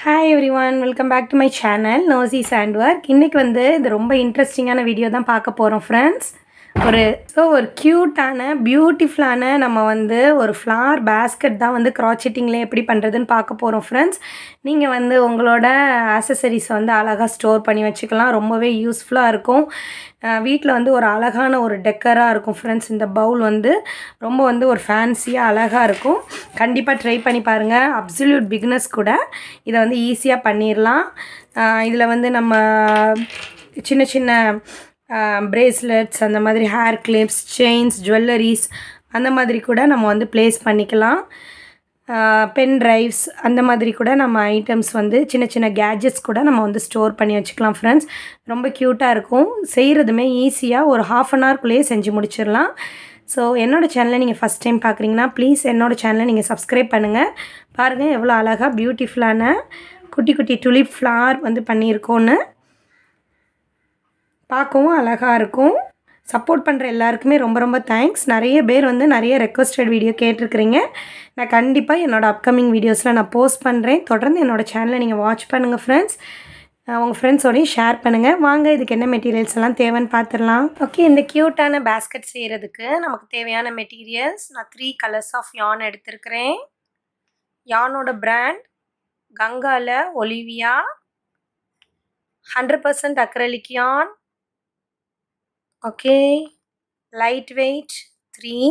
Hi everyone, welcome back to my channel நோசி சாண்ட் ஒர்க். இன்றைக்கி வந்து இது ரொம்ப இன்ட்ரெஸ்டிங்கான வீடியோ தான் பார்க்க போகிறோம் ஃப்ரெண்ட்ஸ். ஒரு க்யூட்டான பியூட்டிஃபுல்லான நம்ம வந்து ஒரு ஃப்ளார் பேஸ்கெட் தான் வந்து க்ராச்செட்டிங்கில் எப்படி பண்ணுறதுன்னு பார்க்க போகிறோம் ஃப்ரெண்ட்ஸ். நீங்கள் வந்து உங்களோட ஆக்சசரிஸை வந்து அழகாக ஸ்டோர் பண்ணி வச்சுக்கலாம். ரொம்பவே யூஸ்ஃபுல்லாக இருக்கும். வீட்டில் வந்து ஒரு அழகான ஒரு டெக்கராக இருக்கும் ஃப்ரெண்ட்ஸ். இந்த பவுல் வந்து ரொம்ப வந்து ஒரு ஃபேன்சியாக அழகாக இருக்கும். கண்டிப்பாக ட்ரை பண்ணி பாருங்கள். அப்சல்யூட் பிகினர்ஸ் கூட இதை வந்து ஈஸியாக பண்ணிடலாம். இதில் வந்து நம்ம சின்ன சின்ன பிரேஸ்லெட்ஸ், அந்த மாதிரி ஹேர் கிளிப்ஸ், செயின்ஸ், ஜுவல்லரிஸ் அந்த மாதிரி கூட நம்ம வந்து ப்ளேஸ் பண்ணிக்கலாம். பென் ட்ரைவ்ஸ் அந்த மாதிரி கூட நம்ம ஐட்டம்ஸ் வந்து சின்ன சின்ன கேட்ஜெட்ஸ் கூட நம்ம வந்து ஸ்டோர் பண்ணி வச்சுக்கலாம் ஃப்ரெண்ட்ஸ். ரொம்ப க்யூட்டாக இருக்கும். செய்கிறதுமே ஈஸியாக ஒரு ½ அன் ஹவர்க்குள்ளேயே செஞ்சு முடிச்சிடலாம். ஸோ என்னோடய சேனலை நீங்கள் ஃபஸ்ட் டைம் பார்க்குறீங்கன்னா ப்ளீஸ் என்னோடய சேனலை நீங்கள் சப்ஸ்கிரைப் பண்ணுங்கள். பாருங்கள் எவ்வளோ அழகாக பியூட்டிஃபுல்லான குட்டி குட்டி டுலிப் ஃப்ளார் வந்து பண்ணியிருக்கோன்னு. பார்க்கவும் அழகாக இருக்கும். சப்போர்ட் பண்ணுற எல்லாருக்குமே ரொம்ப ரொம்ப தேங்க்ஸ். நிறைய பேர் வந்து நிறைய ரெக்வஸ்டட் வீடியோ கேட்டிருக்கிறீங்க. நான் கண்டிப்பாக என்னோடய அப்கமிங் வீடியோஸில் நான் போஸ்ட் பண்ணுறேன். தொடர்ந்து என்னோடய சேனலை நீங்கள் வாட்ச் பண்ணுங்கள் ஃப்ரெண்ட்ஸ். உங்கள் ஃப்ரெண்ட்ஸோடையும் ஷேர் பண்ணுங்கள். வாங்க இதுக்கு என்ன மெட்டீரியல்ஸ் எல்லாம் தேவைன்னு பார்த்துடலாம். ஓகே, இந்த க்யூட்டான பேஸ்கெட் செய்கிறதுக்கு நமக்கு தேவையான மெட்டீரியல்ஸ் நான் 3 கலர்ஸ் ஆஃப் யான் எடுத்திருக்கிறேன். யானோட பிராண்ட் கங்கால ஒலிவியா 100% அக்ரலிக் யான். Okay, light weight 3.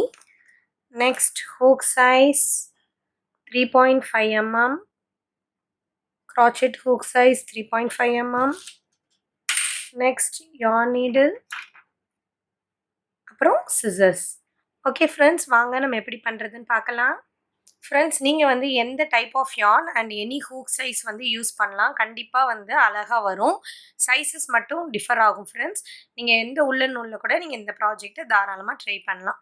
Next, hook size 3.5 mm. Crochet hook size 3.5 mm. Next, yarn needle. அப்புறம் scissors. ஓகே ஃப்ரெண்ட்ஸ், வாங்க நம்ம எப்படி பண்ணுறதுன்னு பார்க்கலாம். ஃப்ரெண்ட்ஸ், நீங்கள் வந்து எந்த டைப் ஆஃப் யான் அண்ட் எனி ஹூக் சைஸ் வந்து யூஸ் பண்ணலாம். கண்டிப்பாக வந்து அழகாக வரும். சைஸஸ் மட்டும் டிஃபர் ஆகும் ஃப்ரெண்ட்ஸ். நீங்கள் எந்த உள்ளன் நூலில் கூட நீங்கள் இந்த ப்ராஜெக்டை தாராளமாக ட்ரை பண்ணலாம்.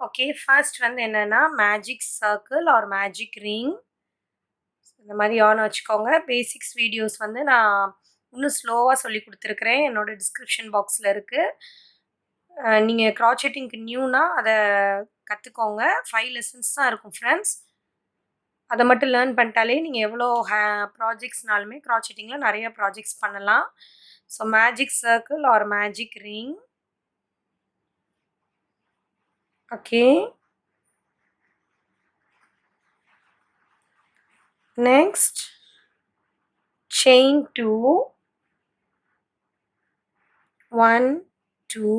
ஓகே, ஃபர்ஸ்ட் வந்து என்னென்னா magic circle or magic ring இந்த மாதிரி யான் வச்சுக்கோங்க. பேசிக்ஸ் வீடியோஸ் வந்து நான் இன்னும் ஸ்லோவாக சொல்லி கொடுத்துருக்குறேன். என்னோடய டிஸ்கிரிப்ஷன் பாக்ஸில் இருக்குது. நீங்கள் க்ராச்செட்டிங்க்கு நியூனா அதை கற்றுக்கோங்க. 5 லெசன்ஸ் தான் இருக்கும் ஃப்ரெண்ட்ஸ். அதை மட்டும் லேர்ன் பண்ணிட்டாலே நீங்கள் எவ்வளோ ப்ராஜெக்ட்ஸ்னாலுமே க்ராச்செட்டிங்கில் நிறைய ப்ராஜெக்ட்ஸ் பண்ணலாம். So magic circle or magic ring. Okay, next chain 2 1 2.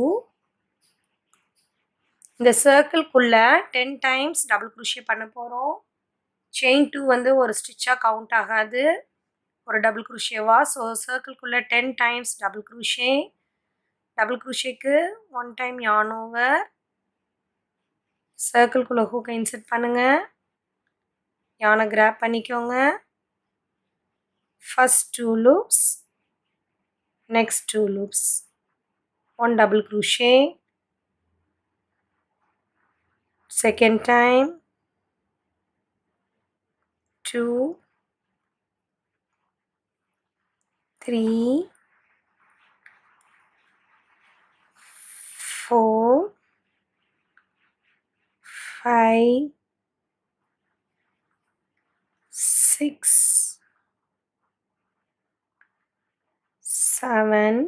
இந்த சர்க்கிள்குள்ளே 10 டைம்ஸ் டபுள் குரோஷே பண்ண போகிறோம். செயின் 2 வந்து ஒரு ஸ்டிச்சாக கவுண்ட் ஆகாது, ஒரு டபுள் குரோஷேவா. ஸோ சர்க்கிள்குள்ளே 10 டைம்ஸ் டபுள் குரோஷே. டபுள் குரோஷேக்கு 1 டைம் யான் ஓவர். சர்க்கிள்குள்ளே ஹூக்கை இன்சர்ட் பண்ணுங்கள். யானை கிராப் பண்ணிக்கோங்க. First 2 loops, next 2 loops, 1 double crochet. Second time 2 3 4 5 6 7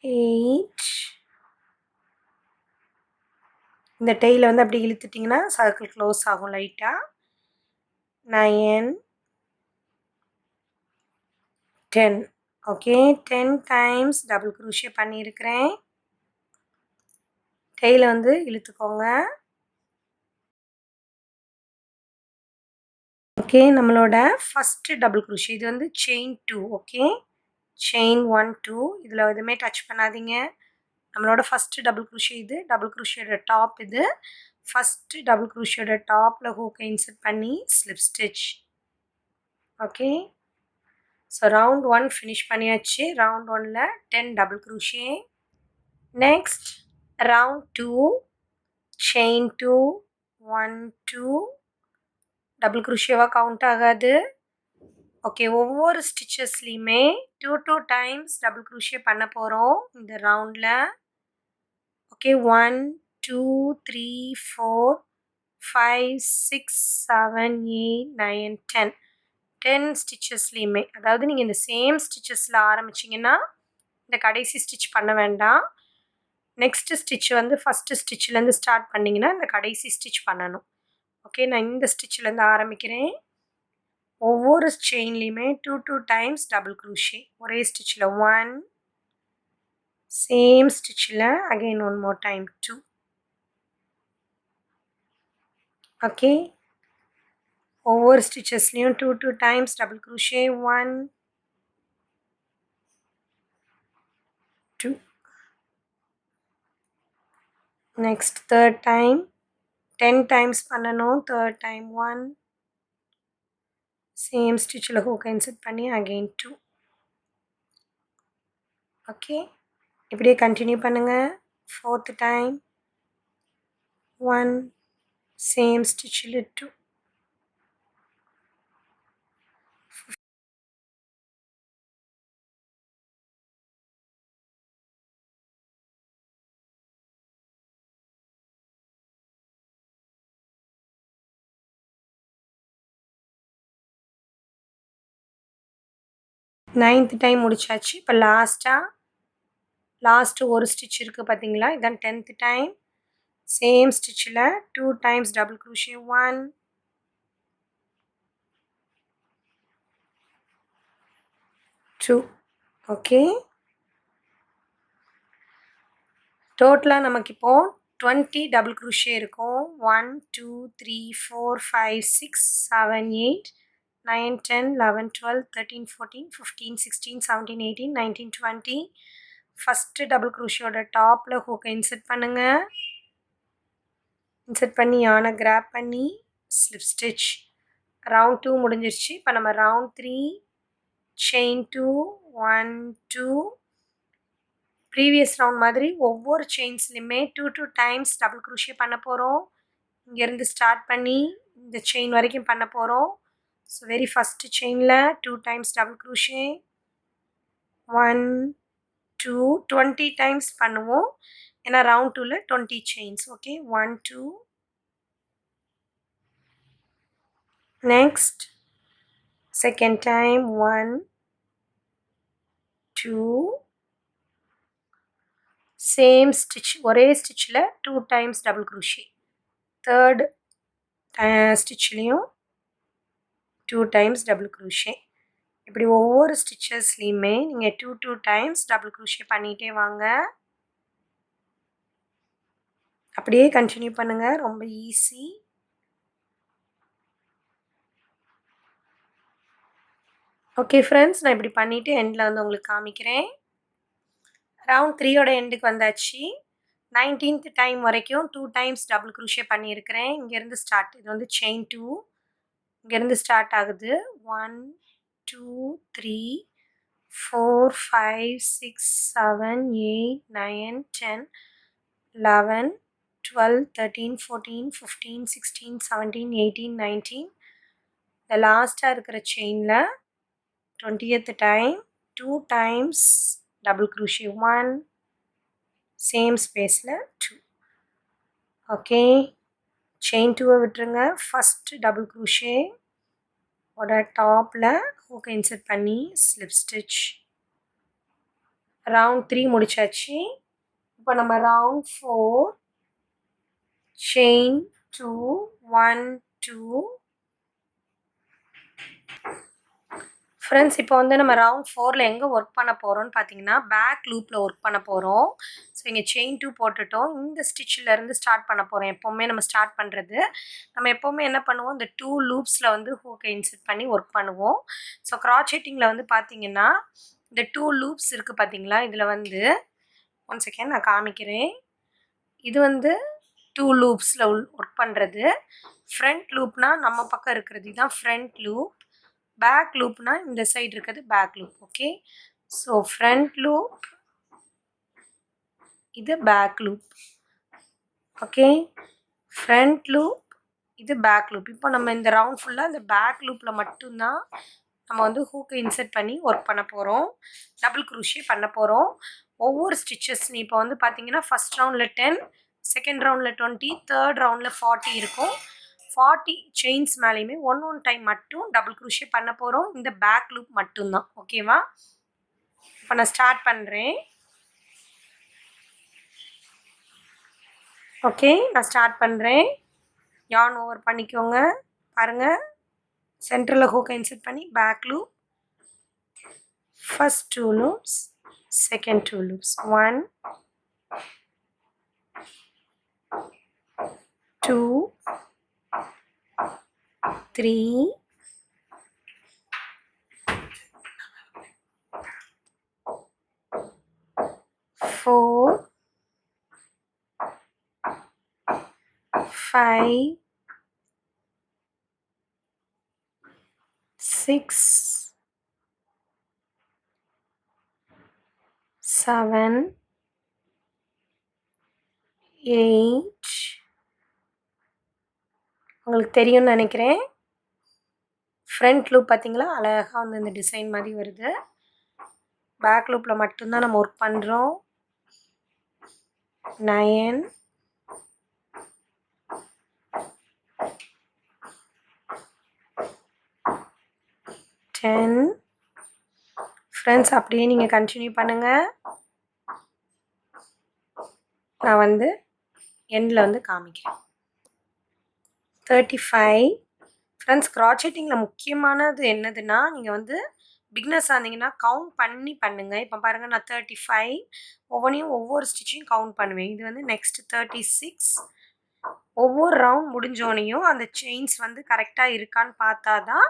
8. இந்த டெய்லை வந்து அப்படி இழுத்துட்டிங்கன்னா சர்க்கிள் க்ளோஸ் ஆகும் லைட்டாக. 9 10. ஓகே, 10 டைம்ஸ் டபுள் குரோஷே பண்ணியிருக்கிறேன். டெய்லை வந்து இழுத்துக்கோங்க. ஓகே, நம்மளோட ஃபஸ்ட்டு டபுள் குரோஷே இது வந்து செயின் 2. Okay, chain 1 2. இதில் எதுவுமே டச் பண்ணாதீங்க. நம்மளோட ஃபஸ்ட்டு டபுள் குரோஷே இது. டபுள் குரோஷேயோட டாப் இது. ஃபஸ்ட்டு டபுள் குரோஷேயோட டாப்பில் ஹூக்கை இன்சர்ட் பண்ணி slip stitch. Okay, so round 1 finish பண்ணியாச்சு. ரவுண்ட் 1ல் 10 double crochet. Next round 2 chain 2 1 2. டபுள் குரோஷேவாக கவுண்ட் ஆகாது. ஓகே, ஒவ்வொரு ஸ்டிச்சஸ்லேயுமே 2 டைம்ஸ் டபுள் குரோஷே பண்ண போகிறோம் இந்த ரவுண்டில். ஓகே, 1 2 3 4 5 6 7 8 9 10 10 ஸ்டிச்சஸ்லேயுமே, அதாவது நீங்கள் இந்த சேம் ஸ்டிச்சஸில் ஆரம்பிச்சிங்கன்னா இந்த கடைசி ஸ்டிச் பண்ண வேண்டாம். நெக்ஸ்ட்டு ஸ்டிச் வந்து ஃபஸ்ட்டு ஸ்டிச்சிலேருந்து ஸ்டார்ட் பண்ணிங்கன்னா இந்த கடைசி ஸ்டிச் பண்ணணும். ஓகே, நான் இந்த ஸ்டிச்சிலேருந்து ஆரம்பிக்கிறேன். ஒவ்வொரு செயின்லேயுமே 2 டைம்ஸ் டபுள் க்ரூஷே. ஒரே ஸ்டிச்சில் 1, சேம் ஸ்டிச்சில் அகெயின் 1 more time 2. ஓகே, ஒவ்வொரு ஸ்டிச்சஸ்லேயும் 2 times double crochet. 1 2. Next third time 10 times பண்ணணும். தேர்ட் டைம் 1, சேம் ஸ்டிச்சில் ஹூக் இன்சர்ட் பண்ணி அகெயின் 2. ஓகே, இப்படியே கண்டினியூ பண்ணுங்கள். ஃபோர்த் டைம் 1, சேம் ஸ்டிச்சில் 2. நைன்த் டைம் முடிச்சாச்சு. இப்போ லாஸ்ட்டு ஒரு ஸ்டிச் இருக்குது பார்த்தீங்களா, இதான் 10th டைம். சேம் ஸ்டிச்சில் 2 டைம்ஸ் டபுள் க்ரூஷே. 1 2. ஓகே, டோட்டலாக நமக்கு இப்போது 20 டபுள் க்ரூஷே இருக்கும். 1 2 3 4 5 6 7 8 9 10 11 12 13 14 15 16 17 18 19 20. ஃபஸ்ட்டு டபுள் க்ரூஷியோட டாப்பில் ஹூக்கை இன்சர்ட் பண்ணுங்கள். இன்சர்ட் பண்ணி யானை கிராப் பண்ணி ஸ்லிப் ஸ்டிச். ரவுண்ட் 2 முடிஞ்சிருச்சு. இப்போ நம்ம ரவுண்ட் 3 செயின் 2 1 2. ப்ரீவியஸ் ரவுண்ட் மாதிரி ஒவ்வொரு செயின்ஸ்லையுமே 2 டைம்ஸ் டபுள் க்ரூஷே பண்ண போகிறோம். இங்கேருந்து ஸ்டார்ட் பண்ணி இந்த செயின் வரைக்கும் பண்ண போகிறோம். ஸோ வெரி ஃபஸ்ட்டு செயினில் 2 டைம்ஸ் டபுள் க்ரூஷே. 1 2 20 டைம்ஸ் பண்ணுவோம், ஏன்னா ரவுண்ட் 2ல் 20 chains. Okay, 1 2. Next second time 1 2. Same stitch, ஒரே ஸ்டிச்சில் 2 டைம்ஸ் டபுள் க்ரூஷே. தேர்ட் ஸ்டிச்லேயும் 2 டைம்ஸ் டபுள் க்ரூஷே. இப்படி ஒவ்வொரு ஸ்டிச்சஸ்லேயுமே நீங்கள் 2 டைம்ஸ் டபுள் க்ரூஷே பண்ணிகிட்டே வாங்க. அப்படியே கண்டினியூ பண்ணுங்கள், ரொம்ப ஈஸி. ஓகே ஃப்ரெண்ட்ஸ், நான் இப்படி பண்ணிவிட்டு எண்டில் வந்து உங்களுக்கு காமிக்கிறேன். ரவுண்ட் 3யோட எண்டுக்கு வந்தாச்சு. 19th டைம் வரைக்கும் 2 டைம்ஸ் டபுள் க்ரூஷே பண்ணியிருக்கிறேன். இங்கேருந்து ஸ்டார்ட், இது வந்து செயின் 2, இங்கேருந்து ஸ்டார்ட் ஆகுது. 1 2 3 4 5 6 7 8 9 10 11 12 13 14 15 16 17 18 19. இந்த லாஸ்ட்டாக இருக்கிற செயினில் 20th time 2 times double crochet. 1, same ஸ்பேஸில் 2. ஓகே, செயின் 2வை விட்டுருங்க. ஃபஸ்ட்டு டபுள் க்ரூஷே ஓட டாப்பில் ஹூக்கை இன்சர்ட் பண்ணி ஸ்லிப் ஸ்டிச். ரவுண்ட் 3 முடிச்சாச்சு. இப்போ நம்ம ரவுண்ட் 4 செயின் 2 1 2. ஃப்ரெண்ட்ஸ், இப்போ வந்து நம்ம ரவுண்ட் 4ல் எங்கே ஒர்க் பண்ண போகிறோம்னு பார்த்தீங்கன்னா பேக் லூப்பில் ஒர்க் பண்ண போகிறோம். ஸோ இங்கே செயின் 2 போட்டுட்டோம். இந்த ஸ்டிச்சிலேருந்து ஸ்டார்ட் பண்ண போகிறோம். எப்போவுமே நம்ம ஸ்டார்ட் பண்ணுறது, நம்ம எப்போவுமே என்ன பண்ணுவோம், இந்த 2 லூப்ஸில் வந்து ஹூக்கை இன்சர்ட் பண்ணி ஒர்க் பண்ணுவோம். ஸோ க்ராச்செட்டிங்கில் வந்து பார்த்தீங்கன்னா இந்த 2 லூப்ஸ் இருக்குது பார்த்தீங்களா, இதில் வந்து 1 செகண்ட் நான் காமிக்கிறேன். இது வந்து 2 லூப்ஸில் ஒர்க் பண்ணுறது. ஃப்ரண்ட் லூப்னால் நம்ம பக்கம் இருக்கிறது, இதுதான் ஃப்ரண்ட் லூப். பேக் லூப்னா இந்த சைடு இருக்கிறது back loop. Okay, so front loop, இது back loop. Okay, front loop, இது பேக் லூப். இப்போ நம்ம இந்த ரவுண்ட் ஃபுல்லாக இந்த பேக் லூப்பில் மட்டும்தான் நம்ம வந்து ஹூக்கை இன்சர்ட் பண்ணி ஒர்க் பண்ண போகிறோம். டபுள் க்ரூஷே பண்ண போகிறோம். ஒவ்வொரு ஸ்டிச்சஸ் இப்போ வந்து பார்த்தீங்கன்னா ஃபஸ்ட் ரவுண்டில் 10, செகண்ட் ரவுண்டில் 20, தேர்ட் ரவுண்டில் 40 இருக்கும். 40 செயின்ஸ் மேலேயுமே ஒன் டைம் மட்டும் டபுள் க்ரூஷே பண்ண போகிறோம். இந்த பேக் லூப் மட்டும்தான். ஓகேவா? இப்போ நான் ஸ்டார்ட் பண்ணுறேன். ஓகே, நான் ஸ்டார்ட் பண்ணுறேன். யார்ன் ஓவர் பண்ணிக்கோங்க. பாருங்கள், சென்டரில் ஹூக்கை இன்சர்ட் பண்ணி back loop, first 2 loops, second 2 loops, 1 2 3 4 5 6 7 8. உங்களுக்கு தெரியும்னு நினைக்கிறேன். ஃப்ரண்ட் லூப் பார்த்தீங்களா, அழகாக வந்து இந்த டிசைன் மாதிரி வருது. பேக் லூப்பில் மட்டும்தான் நம்ம ஒர்க் பண்ணுறோம். 9 10. ஃப்ரெண்ட்ஸ், அப்படியே நீங்கள் கண்டினியூ பண்ணுங்கள். நான் வந்து எண்டில் வந்து காமிக்கிறேன். 35. ஃப்ரெண்ட்ஸ், க்ராச்செட்டிங்கில் முக்கியமானது என்னதுன்னா, நீங்கள் வந்து பிக்னஸாக இருந்தீங்கன்னா கவுண்ட் பண்ணி பண்ணுங்கள். இப்போ பாருங்கள், நான் 35 ஒவ்வொன்றையும் ஒவ்வொரு ஸ்டிச்சையும் கவுண்ட் பண்ணுவேன். இது வந்து நெக்ஸ்ட் 36. ஒவ்வொரு ரவுண்ட் முடிஞ்சோனையும் அந்த செயின்ஸ் வந்து கரெக்டாக இருக்கான்னு பார்த்தா தான்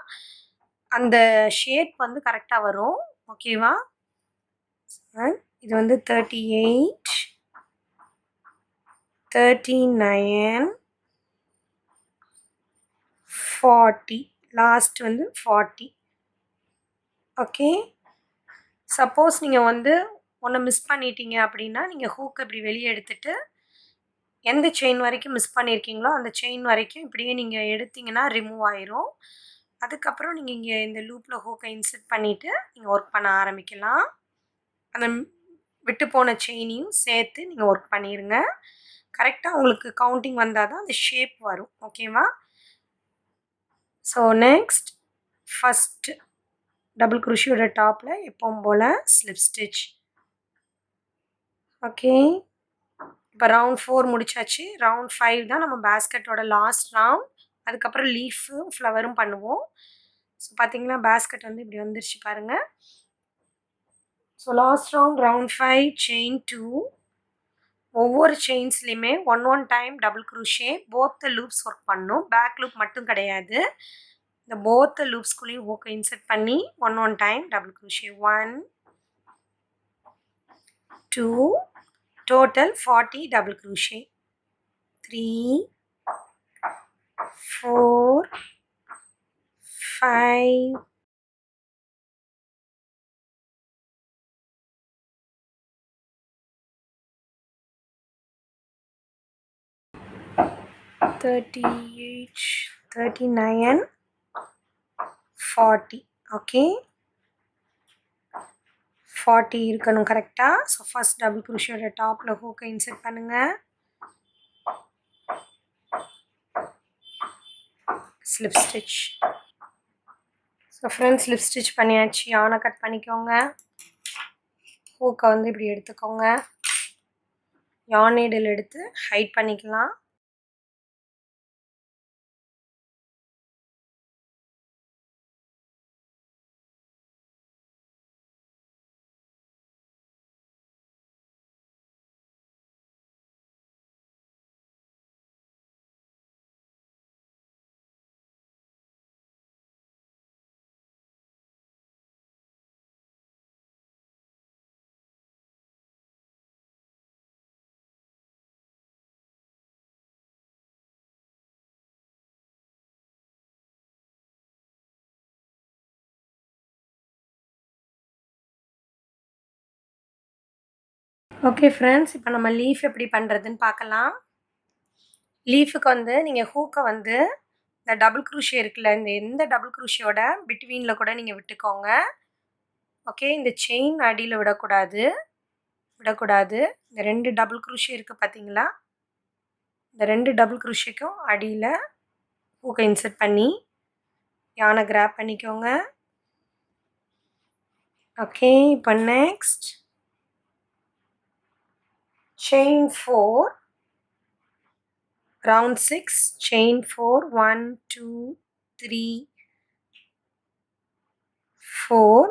அந்த ஷேப் வந்து கரெக்டாக வரும். ஓகேவா? இது வந்து 38 39 40. லாஸ்ட் வந்து 40. ஓகே, சப்போஸ் நீங்கள் வந்து ஒன்று மிஸ் பண்ணிட்டீங்க அப்படின்னா, நீங்கள் ஹூக்கை இப்படி வெளியே எடுத்துட்டு எந்த செயின் வரைக்கும் மிஸ் பண்ணியிருக்கீங்களோ அந்த செயின் வரைக்கும் இப்படியே நீங்கள் எடுத்தீங்கன்னா ரிமூவ் ஆயிரும். அதுக்கப்புறம் நீங்கள் இங்கே இந்த லூப்பில் ஹூக்கை இன்சர்ட் பண்ணிவிட்டு நீங்கள் ஒர்க் பண்ண ஆரம்பிக்கலாம். அந்த விட்டு போன செயினையும் சேர்த்து நீங்கள் ஒர்க் பண்ணிடுங்க. கரெக்டாக உங்களுக்கு கவுண்டிங் வந்தால் தான் அந்த ஷேப் வரும். ஓகேவா? ஸோ நெக்ஸ்ட் ஃபஸ்ட்டு டபுள் குரோஷியோட டாப்பில் எப்பவும் போல் ஸ்லிப் ஸ்டிச். ஓகே, இப்போ ரவுண்ட் 4 முடிச்சாச்சு. ரவுண்ட் 5 தான் நம்ம பேஸ்கெட்டோட லாஸ்ட் ரவுண்ட். அதுக்கப்புறம் லீஃபும் ஃப்ளவரும் பண்ணுவோம். ஸோ பார்த்தீங்கன்னா பேஸ்கெட் வந்து இப்படி வந்துருச்சு பாருங்கள். So last round 5 chain 2. ஒவ்வொரு செயின்ஸ்லையுமே one time double crochet both loops work பண்ணணும். பேக் லூப் மட்டும் கிடையாது. இந்த போத் லூப்ஸ்குள்ளேயும் ஹூக்கை இன்சர்ட் பண்ணி one time double crochet. 1 2 total 40 double crochet. 3 4 5 38 39 40. Okay, 40 இருக்கணும் கரெக்டாக. ஸோ ஃபஸ்ட் டபுள் குரோஷியோட டாப்பில் ஹூக்கை இன்சர்ட் பண்ணுங்கள். Slip stitch. So friends, slip stitch பண்ணியாச்சு. யானை கட் பண்ணிக்கோங்க. ஹூக்கை வந்து இப்படி எடுத்துக்கோங்க. யான் நீடில் எடுத்து ஹைட் பண்ணிக்கலாம். ஓகே ஃப்ரெண்ட்ஸ், இப்போ நம்ம லீஃப் எப்படி பண்ணுறதுன்னு பார்க்கலாம். லீஃபுக்கு வந்து நீங்கள் ஹூக்கை வந்து இந்த டபுள் குரோஷே இருக்குல்ல, இந்த எந்த டபுள் குரோஷியோட பிட்வீனில் கூட நீங்கள் விட்டுக்கோங்க. ஓகே, இந்த செயின் அடியில் விடக்கூடாது. இந்த 2 டபுள் குரோஷே இருக்குது பார்த்தீங்களா, இந்த 2 டபுள் குரோஷேக்கும் அடியில் ஹூக்கை இன்சர்ட் பண்ணி யானை கிராப் பண்ணிக்கோங்க. ஓகே, இப்போ next chain 4 round 6 chain 4 1 2 3 4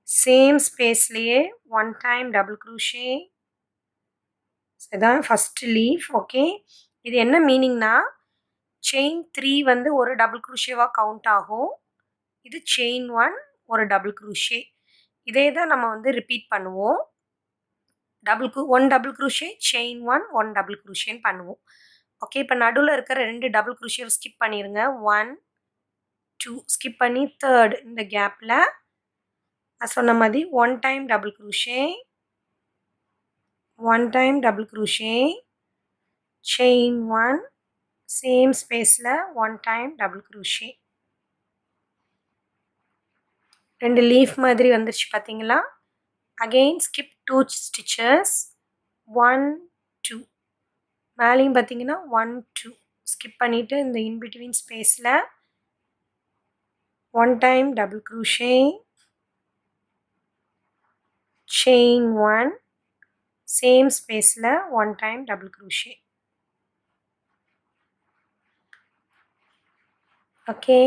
same spaceலயே 1 time double crochet. இதான் ஃபர்ஸ்ட் லீஃப். ஓகே, இது என்ன மீனிங்னா செயின் 3 வந்து ஒரு டபுள் குரோஷேவா கவுண்ட் ஆகும். இது செயின் 1 ஒரு டபுள் குரோஷே. இதே தான் நம்ம வந்து ரிப்பீட் பண்ணுவோம். One double crochet chain 1 1 double குரோஷேன்னு பண்ணுவோம். ஓகே, இப்போ நடுவில் இருக்கிற 2 டபுள் குரோஷேவை ஸ்கிப் பண்ணிடுங்க. 1 2 ஸ்கிப் பண்ணி தேர்ட் இந்த கேப்பில் நான் சொன்ன மாதிரி 1 time double crochet 1 time double crochet chain 1 same ஸ்பேஸில் 1 time டபுள் குரோஷே. 2 லீஃப் மாதிரி வந்துருச்சு பார்த்தீங்களா? அகெயின் ஸ்கிப் 2 stitches 1 2 மேலேயும் பார்த்தீங்கன்னா 1 2 ஸ்கிப் பண்ணிவிட்டு இந்த இன்பிட்வீன் ஸ்பேஸில் 1 time double crochet chain 1 same spaceல 1 time double crochet. Okay,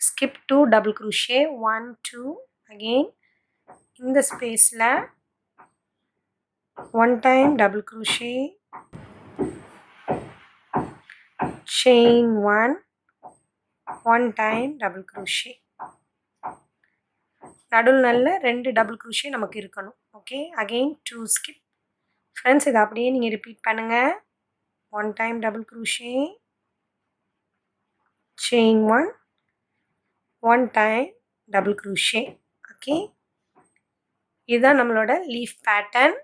skip 2 double crochet 1 2 again இந்த ஸ்பேஸ்ல 1 time double crochet chain 1 1 time double crochet. நடுவில் நல்ல 2 டபுள் குரோஷே நமக்கு இருக்கணும். Okay, again 2 skip. ஃப்ரெண்ட்ஸ், இதை அப்படியே நீங்கள் ரிப்பீட் பண்ணுங்கள். 1 time double crochet chain 1 1 time double crochet. Okay, இதுதான் நம்மளோட லீஃப் பேட்டர்ன்.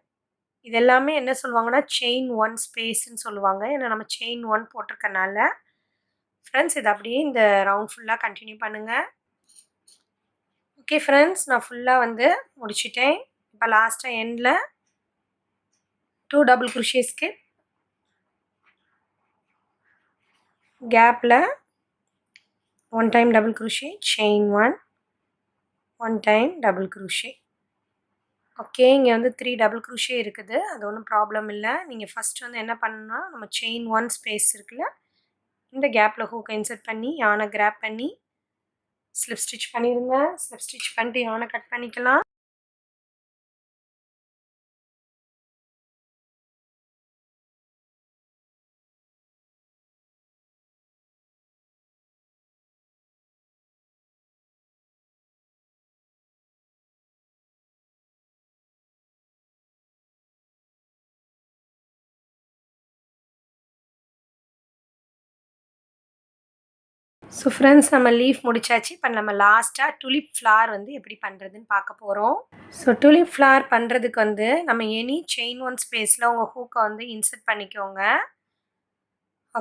இது எல்லாமே என்ன சொல்லுவாங்கன்னா செயின் 1 ஸ்பேஸ்ன்னு சொல்லுவாங்க. ஏன்னா நம்ம செயின் 1 போட்டிருக்கனால. ஃப்ரெண்ட்ஸ், இதை அப்படியே இந்த ரவுண்ட் ஃபுல்லாக கண்டினியூ பண்ணுங்கள். ஓகே ஃப்ரெண்ட்ஸ், நான் ஃபுல்லாக வந்து முடிச்சிட்டேன். இப்போ லாஸ்ட்டாக எண்டில் 2 டபுள் குரோஷே ஸ்கிப், கேப்பில் 1 time double crochet chain 1 1 time double crochet. Okay, இங்கே வந்து 3 டபுள் குரோஷே இருக்குது. அது ஒன்றும் ப்ராப்ளம் இல்லை. நீங்கள் ஃபஸ்ட் வந்து என்ன பண்ணணும்னா நம்ம செயின் 1 ஸ்பேஸ் இருக்குல்ல, இந்த கேப்பில் ஹூக்கை இன்சர்ட் பண்ணி யானை கிராப் பண்ணி ஸ்லிப் ஸ்டிச் பண்ணிடுங்க. ஸ்லிப் ஸ்டிச் பண்ணிட்டு யானை கட் பண்ணிக்கலாம். ஸோ ஃப்ரெண்ட்ஸ், நம்ம லீஃப் முடிச்சாச்சு. இப்போ நம்ம லாஸ்ட்டாக டுலிப் ஃப்ளார் வந்து எப்படி பண்ணுறதுன்னு பார்க்க போகிறோம். ஸோ டுலிப் ஃப்ளார் பண்ணுறதுக்கு வந்து நம்ம எனி செயின் 1 ஸ்பேஸில் உங்கள் ஹூக்கை வந்து இன்சர்ட் பண்ணிக்கோங்க.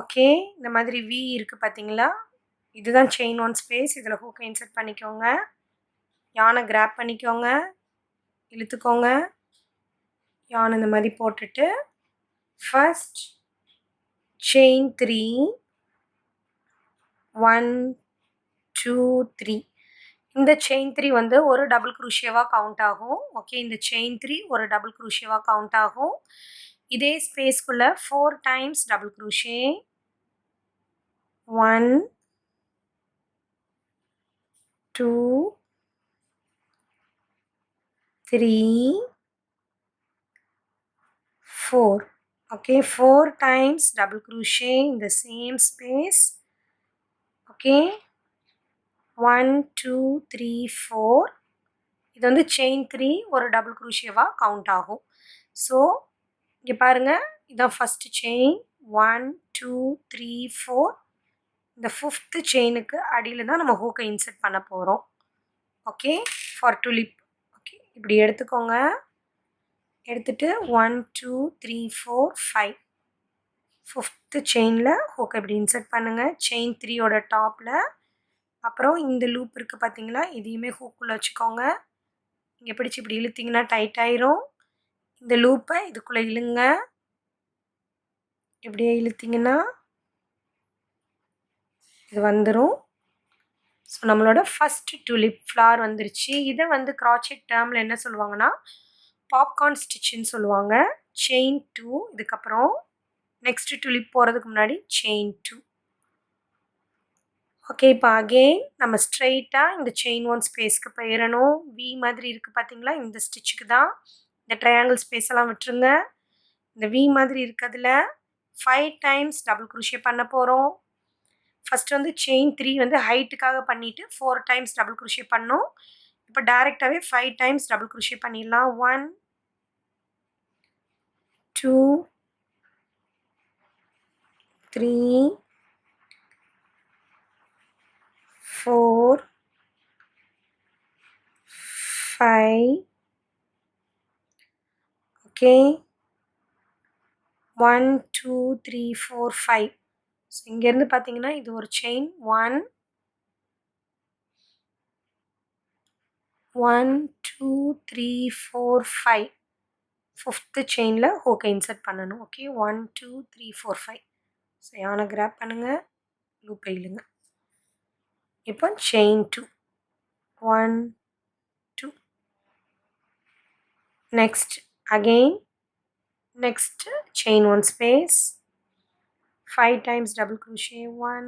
ஓகே, இந்த மாதிரி வி இருக்குது பார்த்தீங்களா, இதுதான் செயின் 1 ஸ்பேஸ். இதில் ஹூக்கை இன்சர்ட் பண்ணிக்கோங்க. யானை கிராப் பண்ணிக்கோங்க, இழுத்துக்கோங்க. யானை இந்த மாதிரி போட்டுட்டு ஃபர்ஸ்ட் செயின் 3 1 2 3 இந்த செயின் 3 வந்து ஒரு டபுள் குரோஷேவாக கவுண்ட் ஆகும். ஓகே, இந்த செயின் 3 ஒரு டபுள் குரோஷேவாக கவுண்ட் ஆகும். இதே ஸ்பேஸ்க்குள்ளே 4 times double crochet 1 2 3 4. Okay, 4 times double crochet in the same space. Okay, 1 2 3 4. இது வந்து செயின் 3 ஒரு டபுள் குரோஷேவாக கவுண்ட் ஆகும். ஸோ இங்கே பாருங்கள், இதான் ஃபஸ்ட்டு செயின் 1 2 3 4. இந்த 5th செயினுக்கு அடியில் தான் நம்ம ஹூக்கை இன்சர்ட் பண்ண போகிறோம். Okay, for tulip. ஓகே, இப்படி எடுத்துக்கோங்க. எடுத்துட்டு 1 2 3 4 5 5th செயினில் ஹூக்கை இப்படி இன்சர்ட் பண்ணுங்கள். செயின் 3யோட டாப்பில். அப்புறம் இந்த லூப் இருக்குது பார்த்தீங்களா, இதையுமே ஹூக்குள்ளே வச்சுக்கோங்க. இங்கே பிடிச்சி இப்படி இழுத்திங்கன்னா டைட் ஆயிரும். இந்த லூப்பை இதுக்குள்ளே இழுங்க. இப்படியே இழுத்தீங்கன்னா இது வந்துடும். ஸோ நம்மளோட ஃபஸ்ட்டு டுலிப் ஃப்ளார் வந்துருச்சு. இதை வந்து க்ராச்செட் டேர்மில் என்ன சொல்லுவாங்கன்னா பாப்கார்ன் ஸ்டிச்சுன்னு சொல்லுவாங்க. செயின் 2 இதுக்கப்புறம் நெக்ஸ்ட்டு டுலிப் போகிறதுக்கு முன்னாடி செயின் 2. ஓகே, இப்போ அகெயின் நம்ம ஸ்ட்ரெயிட்டாக இந்த செயின் 1 ஸ்பேஸ்க்கு போயிடணும். வி மாதிரி இருக்குது பார்த்தீங்களா, இந்த ஸ்டிச்சுக்கு தான். இந்த ட்ரையாங்கிள் ஸ்பேஸ் எல்லாம் விட்டுருங்க. இந்த வி மாதிரி இருக்கிறதுல 5 டைம்ஸ் டபுள் குரோஷே பண்ண போகிறோம். ஃபஸ்ட்டு வந்து செயின் 3 வந்து ஹைட்டுக்காக பண்ணிவிட்டு 4 டைம்ஸ் டபுள் குரோஷே பண்ணோம். இப்போ டைரெக்டாகவே 5 டைம்ஸ் டபுள் குரோஷே பண்ணிடலாம். 1 2 3 4 5. ஓகே, 1 2 3 4 5. ஸோ இங்கேருந்து பார்த்தீங்கன்னா இது ஒரு செயின் 1 1 2 3 4 5. ஃபிஃப்த்து செயினில் ஹூக்கை இன்சர்ட் பண்ணணும். ஓகே, 1 2 3 4 5. ஸோ யானை கிராப் பண்ணுங்கள், லூப்பை இழுங்க. இப்போ chain 2 1 2. Next again next chain 1 space, 5 times double crochet, 1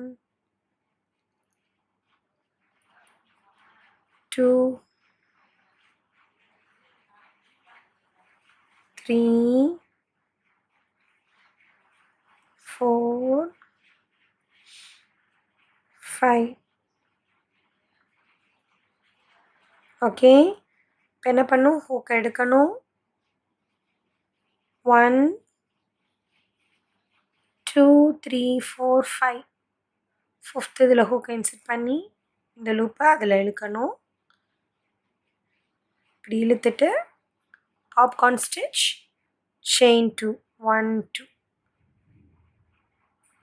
2 3 4 5. Okay, இப்போ என்ன பண்ணும், ஹூக் எடுக்கணும். 1 2 3 4 5. ஃபிஃப்த் இதில் ஹூக்கை இன்சர்ட் பண்ணி இந்த லூப்பை அதில் இழுக்கணும். இப்படி இழுத்துட்டு popcorn stitch chain 2 1 2.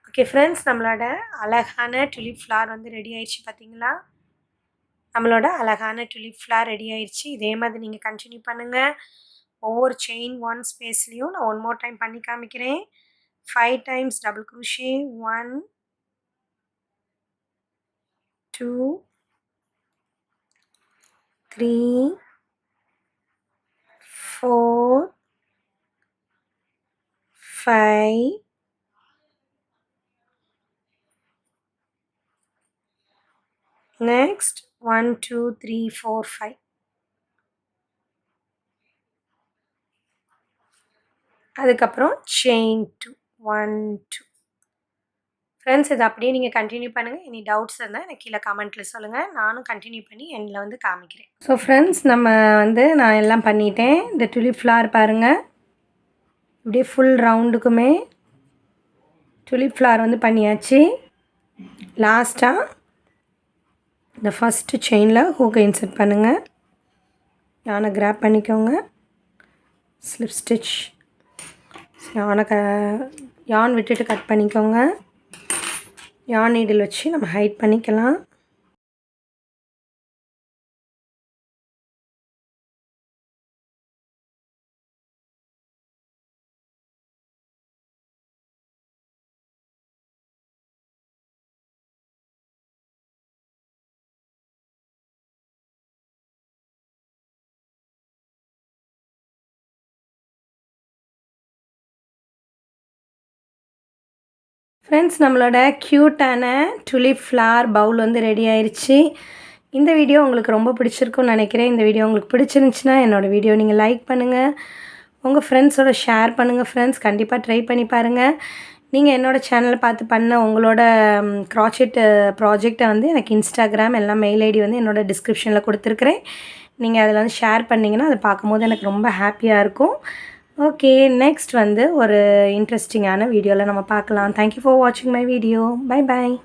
Okay friends, நம்மளோட அழகான டுலிப் ஃப்ளார் வந்து ரெடி ஆயிடுச்சு. பார்த்தீங்களா, நம்மளோட அழகான டுலிப் ஃப்ளார் ரெடி ஆயிடுச்சு. இதே மாதிரி நீங்கள் கண்டினியூ பண்ணுங்கள். ஒவ்வொரு செயின் 1 ஸ்பேஸ்லேயும் நான் 1 more டைம் பண்ணி காமிக்கிறேன். 5 times double crochet, 1 2 3 4 5 next 1 2 3 4 5. அதுக்கப்புறம் செயின் 2 1 2. ஃப்ரெண்ட்ஸ், இதை அப்படியே நீங்கள் கண்டினியூ பண்ணுங்கள். எனி டவுட்ஸ் இருந்தால் எனக்கு கீழே கமெண்ட்டில் சொல்லுங்கள். நானும் கண்டினியூ பண்ணி எண்டில் வந்து காமிக்கிறேன். ஸோ ஃப்ரெண்ட்ஸ், நான் எல்லாம் பண்ணிட்டேன். இந்த டுலிப் ஃப்ளார் பாருங்கள், இப்படியே ஃபுல் ரவுண்டுக்குமே டுலிப் ஃப்ளார் வந்து பண்ணியாச்சு. லாஸ்ட்டாக இந்த ஃபஸ்ட்டு செயினில் ஹூக்கை இன்சர்ட் பண்ணுங்கள். யானை கிராப் பண்ணிக்கோங்க, ஸ்லிப் ஸ்டிச், யான் விட்டுட்டு கட் பண்ணிக்கோங்க. யான் நீடில் வச்சு நம்ம ஹைட் பண்ணிக்கலாம். ஃப்ரெண்ட்ஸ், நம்மளோட க்யூட்டான டுலிப் ஃப்ளார் பவுல் வந்து ரெடி ஆயிடுச்சு. இந்த வீடியோ உங்களுக்கு ரொம்ப பிடிச்சிருக்குன்னு நினைக்கிறேன். இந்த வீடியோ உங்களுக்கு பிடிச்சிருந்துச்சின்னா என்னோடய வீடியோ நீங்கள் லைக் பண்ணுங்கள், உங்கள் ஃப்ரெண்ட்ஸோட ஷேர் பண்ணுங்கள். ஃப்ரெண்ட்ஸ், கண்டிப்பாக ட்ரை பண்ணி பாருங்கள். நீங்கள் என்னோடய சேனலை பார்த்து பண்ண உங்களோட க்ராச்செட் ப்ராஜெக்டை வந்து எனக்கு இன்ஸ்டாகிராம் எல்லாம் மெயில் ஐடி வந்து என்னோடய டிஸ்கிரிப்ஷனில் கொடுத்துருக்குறேன். நீங்கள் அதில் வந்து ஷேர் பண்ணிங்கன்னா அதை பார்க்கும்போது எனக்கு ரொம்ப ஹாப்பியாக இருக்கும். ஓகே, நெக்ஸ்ட் வந்து ஒரு இன்ட்ரெஸ்டிங்கான வீடியோவில் நம்ம பார்க்கலாம். தேங்க்யூ ஃபார் வாட்சிங் மை வீடியோ. Bye by.